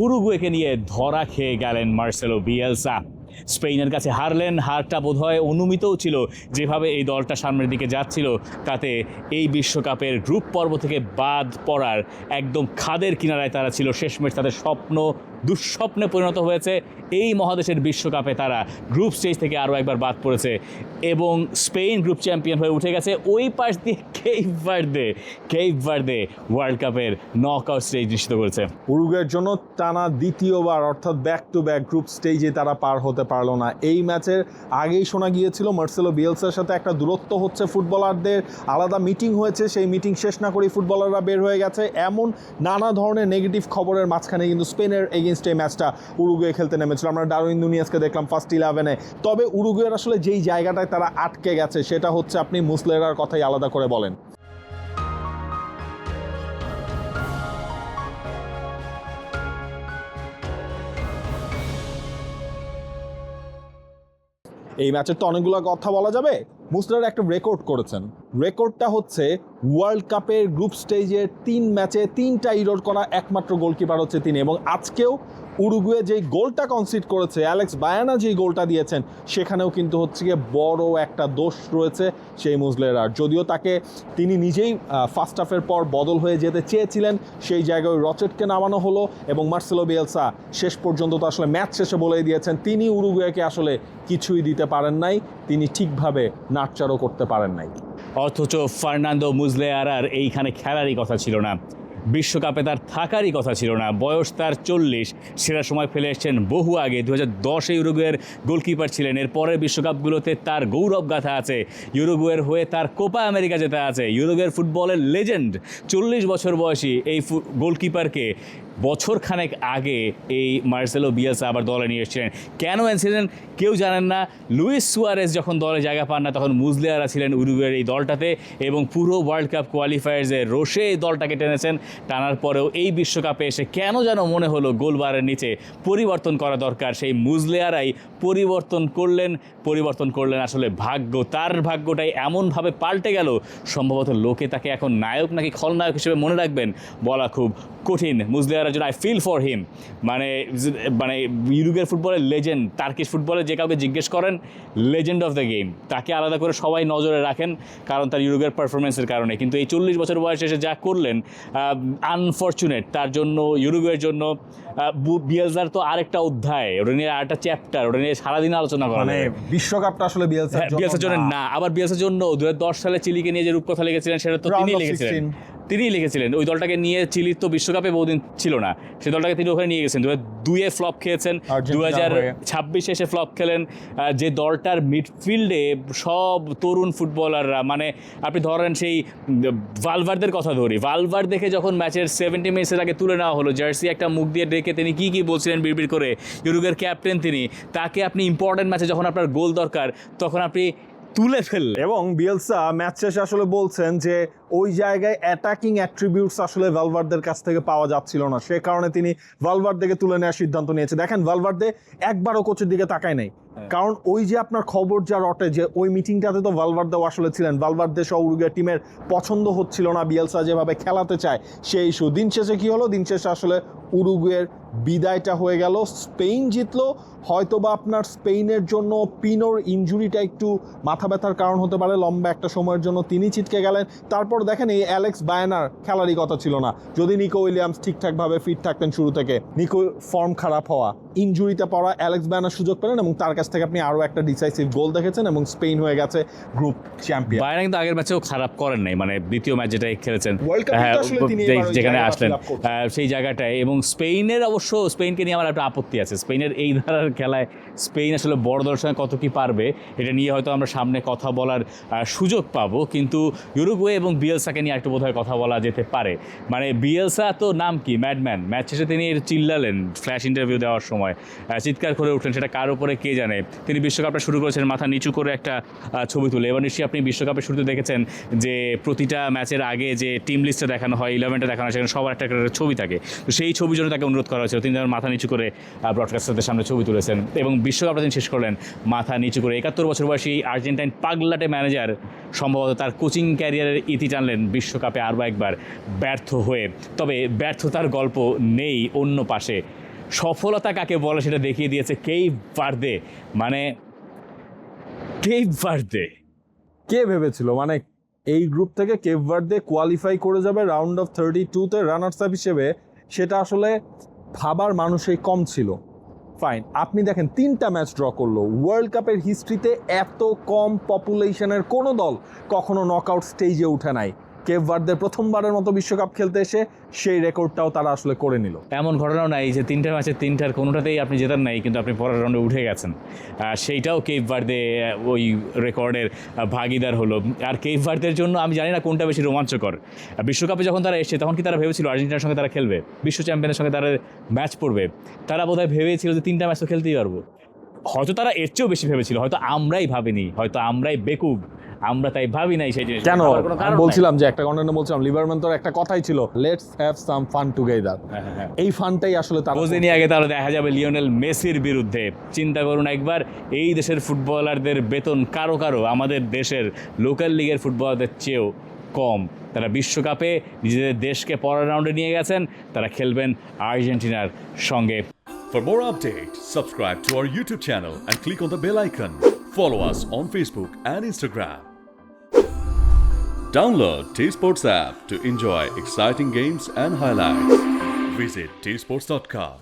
উরুগুয়েকে নিয়ে ধরা খেয়ে গেলেন মার্সেলো বিয়েলসা। স্পেনের কাছে হারলেন, হারটা বোধহয় অনুমিতও ছিল। যেভাবে এই দলটা সামনের দিকে যাচ্ছিল তাতে এই বিশ্বকাপের গ্রুপ পর্ব থেকে বাদ পড়ার একদম খাদের কিনারায় তারা ছিল। শেষমেশ তাদের স্বপ্ন দুঃস্বপ্নে পরিণত হয়েছে। এই মহাদেশের বিশ্বকাপে তারা গ্রুপ স্টেজ থেকে আরও একবার বাদ পড়েছে এবং স্পেন গ্রুপ চ্যাম্পিয়ন হয়ে উঠে গেছে। ওই পাশ দিয়ে কেপ ভার্দে ওয়ার্ল্ড কাপের নক আউট স্টেজ নিশ্চিত করেছে। উরুগুয়ের জন্য টানা দ্বিতীয়বার অর্থাৎ ব্যাক টু ব্যাক গ্রুপ স্টেজে তারা পার হতে পারলো না। এই ম্যাচের আগেই শোনা গিয়েছিল মার্সেলো বিয়েলসার সাথে একটা দূরত্ব হচ্ছে, ফুটবলারদের আলাদা মিটিং হয়েছে, সেই মিটিং শেষ না করেই ফুটবলাররা বের হয়ে গেছে। এমন নানা ধরনের নেগেটিভ খবরের মাঝখানে কিন্তু স্পেনের এগেনস্ট এই ম্যাচটা উরুগুয়ে খেলতে নেমেছিল। আমরা ডারউইন নুনিয়েজকে দেখলাম ফার্স্ট 11-এ। তবে উরুগুয়ের আসলে যেই জায়গাটায় তারা আটকে গেছে সেটা হচ্ছে, আপনি মুসলেরার কথাই আলাদা করে বলেন। এই ম্যাচের তো অনেকগুলো কথা বলা যাবে। মুসলেরা একটা রেকর্ড করেছেন। রেকর্ডটা হচ্ছে ওয়ার্ল্ড কাপের গ্রুপ স্টেজের 3 ম্যাচে 3টা ইরোর করা একমাত্র গোলকিপার হচ্ছে তিনি। এবং আজকেও উরুগুয়ে যেই গোলটা কনসিড করেছে, অ্যালেক্স বায়ানা যেই গোলটা দিয়েছেন, সেখানেও কিন্তু হচ্ছে গিয়ে বড় একটা দোষ রয়েছে সেই মুসলেরার। যদিও তিনি নিজেই ফার্স্ট হাফের পর বদল হয়ে যেতে চেয়েছিলেন, সেই জায়গায় রচেটকে নামানো হলো এবং মার্সেলো বিয়েলসা শেষ পর্যন্ত তো আসলে ম্যাচ শেষে বলেই দিয়েছেন তিনি উরুগুয়েকে আসলে কিছুই দিতে পারেন নাই, তিনি ঠিকভাবে নাটচারও করতে পারেন নাই। অথচ ফার্নান্দো মুসলেরার এইখানে খেলারই কথা ছিল না, বিশ্বকাপে তার থাকারই কথা ছিল না। বয়স তার 40, সেরা সময় ফেলে এসছেন বহু আগে। 2010-এ ইউরুগুয়ের গোলকিপার ছিলেন। এর পরের বিশ্বকাপগুলোতে তার গৌরব গাথা আছে, ইউরুগুয়ের হয়ে তার কোপা আমেরিকা জেতা আছে। ইউরুগুয়ের ফুটবলের লেজেন্ড 40 বছর বয়সী এই গোলকিপারকে বছরখানেক আগে এই মার্সেলো বিয়েলসা আবার দলে নিয়ে এসেছিলেন। কেন এনেছিলেন কেউ জানেন না। লুইস সুয়ারেজ যখন দলে জায়গা পান না, তখন মুসলেরা ছিলেন উরুগুয়ের এই দলটাতে এবং পুরো ওয়ার্ল্ড কাপ কোয়ালিফায়ার্সে রোষে এই দলটাকে টেনেছেন। টানার পরেও এই বিশ্বকাপে এসে কেন যেন মনে হলো গোলবারের নিচে পরিবর্তন করা দরকার। সেই মুসলেরাই পরিবর্তন করলেন আসলে ভাগ্য। তার ভাগ্যটাই এমনভাবে পাল্টে গেল, সম্ভবত লোকে তাকে এখন নায়ক নাকি খলনায়ক হিসেবে মনে রাখবেন বলা খুব কঠিন। মুসলেরার জন্য আই ফিল ফর হিম। মানে ইউরুগুয়ের ফুটবলের লেজেন্ড, টার্কিশ ফুটবলে যে কাউকে জিজ্ঞেস করেন লেজেন্ড অফ দ্য গেম, তাকে আলাদা করে সবাই নজরে রাখেন কারণ তার ইউরুগুয়ের পারফরমেন্সের কারণে। কিন্তু এই 40 বছর বয়সে এসে যা করলেন আনফর্চুনেট তার জন্য, ইউরুগুয়ের জন্য। বিয়েলসার তো আরেকটা অধ্যায়, ওটা নিয়ে আরেকটা চ্যাপ্টার, ওটা নিয়ে সারাদিন আলোচনা করা, মানে বিশ্বকাপটা আসলে বিয়েলসার জন্য না। আবার বিয়েলসার জন্য 2010 সালে চিলিকে নিয়ে যে রূপকথা লিখেছিলেন সেটা তো তিনিই লিখেছিলেন। ওই দলটাকে নিয়ে চিলির তো বিশ্বকাপে বহুদিন ছিল না, সেই দলটাকে তিনি ওখানে নিয়ে গেছেন। 2002-এ ফ্লপ খেয়েছেন, 2026-এ এসে ফ্লপ খেলেন। যে দলটার মিডফিল্ডে সব তরুণ ফুটবলাররা, মানে আপনি ধরেন সেই ভালভার্দের কথা ধরি, ভালভার্দেকে যখন ম্যাচের 70 মিনিটসের আগে তুলে নেওয়া হলো, জার্সি একটা মুখ দিয়ে ডেকে তিনি কী বলছিলেন বিড়বিড় করে, ইউরুগুয়ের ক্যাপ্টেন তিনি, তাকে আপনি ইম্পর্টেন্ট ম্যাচে যখন আপনার গোল দরকার তখন আপনি তুলে ফেললেন। এবং বিয়েলসা ম্যাচ শেষে আসলে বলছেন যে ওই জায়গায় অ্যাটাকিং অ্যাট্রিবিউটস আসলে ভালভার্দের কাছ থেকে পাওয়া যাচ্ছিল না, সে কারণে তিনি ভালভার্দেকে তুলে নেওয়ার সিদ্ধান্ত নিয়েছে। দেখেন, ভালভার্দে একবারও কোচের দিকে তাকায় নাই, কারণ ওই যে আপনার খবর যা রটে যে ওই মিটিংটাতে তো ভালভার্দেও আসলে ছিলেন। ভালভার্দে সহ উরুগুয়ে টিমের পছন্দ হচ্ছিল না বিয়েলসা যেভাবে খেলাতে চায় সেই ইস্যু। দিন শেষে কী হলো, দিন শেষে আসলে উরুগুয়ের বিদায়টা হয়ে গেল। স্পেন জিতলো, হয়তোবা আপনার স্পেনের জন্য পিনোর ইনজুরিটা একটু মাথা ব্যথার কারণ হতে পারে, লম্বা একটা সময়ের জন্য তিনি ছিটকে গেলেন। তারপর দেখেন, এই অ্যালেক্স বায়ানার খেলারই কথা ছিল না। যদি নিকো উইলিয়ামস ঠিকঠাকভাবে ফিট থাকতেন শুরু থেকে, নিকো ফর্ম খারাপ হওয়া, ইনজুরিতে পড়া, অ্যালেক্স বায়ানার সুযোগ পেলেন এবং তার কাছ থেকে আপনি আরও একটা ডিসাইসিভ গোল দেখেছেন এবং স্পেন হয়ে গেছে গ্রুপ চ্যাম্পিয়ন। বায়ানা কিন্তু আগের ম্যাচেও খারাপ করেন নাই, মানে দ্বিতীয় ম্যাচ যেটা খেলেছেন যেখানে আসলেন সেই জায়গাটায়। এবং স্পেনের অবশ্য স্পেনকে নিয়ে আমার একটা আপত্তি আছে। স্পেনের এই ধারার খেলায় স্পেন আসলে বড় দলের সঙ্গে কত কি পারবে এটা নিয়ে হয়তো আমরা সামনে কথা বলার সুযোগ পাবো, কিন্তু ইউরুগুয়ে এবং বিয়েলসাকে নিয়ে একটু বোধহয় কথা বলা যেতে পারে। মানে বিয়েলসা তো নাম কি, ম্যাডম্যান। ম্যাচ শেষে তিনি চিল্লালেন ফ্ল্যাশ ইন্টারভিউ দেওয়ার সময়, চিৎকার করে উঠলেন, সেটা কার উপরে কে জানে। তিনি বিশ্বকাপটা শুরু করেছেন মাথা নিচু করে একটা ছবি তুলে। এবার নিশ্চয়ই আপনি বিশ্বকাপের শুরুতে দেখেছেন যে প্রতিটা ম্যাচের আগে যে টিম লিস্টে দেখানো হয়, 11টা দেখানো হয়, সেখানে সবার একটা ছবি থাকে। তো সেই ছবির জন্য তাকে অনুরোধ করা হয়েছিল, তিনি যেন মাথা নিচু করে ব্রডকাস্টারদের সামনে ছবি তুলেছেন এবং বিশ্বকাপটা তিনি শেষ করলেন মাথা নিচু করে। 71 বছর বয়সী আর্জেন্টাইন পাগলাটে ম্যানেজার সম্ভবত তার কোচিং ক্যারিয়ারের ইতি টানলেন বিশ্বকাপে আরও একবার ব্যর্থ হয়ে। তবে ব্যর্থতার গল্প নেই অন্য পাশে, সফলতা কাকে বলে সেটা দেখিয়ে দিয়েছে কেপ ভার্দে। মানে কেপ ভার্দে কে ভেবেছিল মানে এই গ্রুপ থেকে কেপ ভার্দে কোয়ালিফাই করে যাবে রাউন্ড অফ 32-তে রানার্স আপ হিসেবে, সেটা আসলে ভাবার মানুষই কম ছিল। ফাইন, আপনি দেখেন 3টা ম্যাচ ড্র করলো। ওয়ার্ল্ড কাপের হিস্ট্রিতে এত কম পপুলেশনের কোনো দল কখনো নকআউট স্টেজে উঠে নাই। কেপ ভার্দে প্রথমবারের মতো বিশ্বকাপ খেলতে এসে সেই রেকর্ডটাও তারা আসলে করে নিল। এমন ঘটনাও নাই যে 3টা ম্যাচের 3টার কোনোটাতেই আপনি জেতার নাই কিন্তু আপনি পরের রাউন্ডে উঠে গেছেন। সেইটাও কেপ ভার্দে ওই রেকর্ডের ভাগিদার হলো। আর কেপ ভার্দের জন্য আমি জানি না কোনটা বেশি রোমাঞ্চকর। বিশ্বকাপে যখন তারা এসছে তখন কি তারা ভেবেছিল আর্জেন্টিনার সঙ্গে তারা খেলবে, বিশ্ব চ্যাম্পিয়নের সঙ্গে তারা ম্যাচ পড়বে? তারা বোধহয় ভেবেছিল যে 3টা ম্যাচ তো খেলতেই পারবো। হয়তো তারা এর চেয়েও বেশি ভেবেছিল, হয়তো আমরাই ভাবিনি, হয়তো আমরাই বেকুব, আমরা তাই ভাবি নাই সেই জিনিস। কেন আমি বলছিলাম যে একটা কন্টেন্টে বলছিলাম লিভারম্যান তোর একটা কথাই ছিল, let's have some fun together. এই ফানটাই আসলে তারা বুঝিনি আগে তাহলে দেখা যাবে লিওনেল মেসির বিরুদ্ধে। চিন্তা করুন একবার, এই দেশের ফুটবলারদের বেতন কারো কারো আমাদের দেশের লোকাল লিগের ফুটবলারদের চেয়েও কম। তারা বিশ্বকাপে নিজেদের দেশকে পরের রাউন্ডে নিয়ে গেছেন, তারা খেলবেন আর্জেন্টিনার সঙ্গে। For more updates, subscribe to our YouTube channel and click on the bell icon. Follow us on Facebook and Instagram. Download T-Sports app to enjoy exciting games and highlights. Visit tsports.com.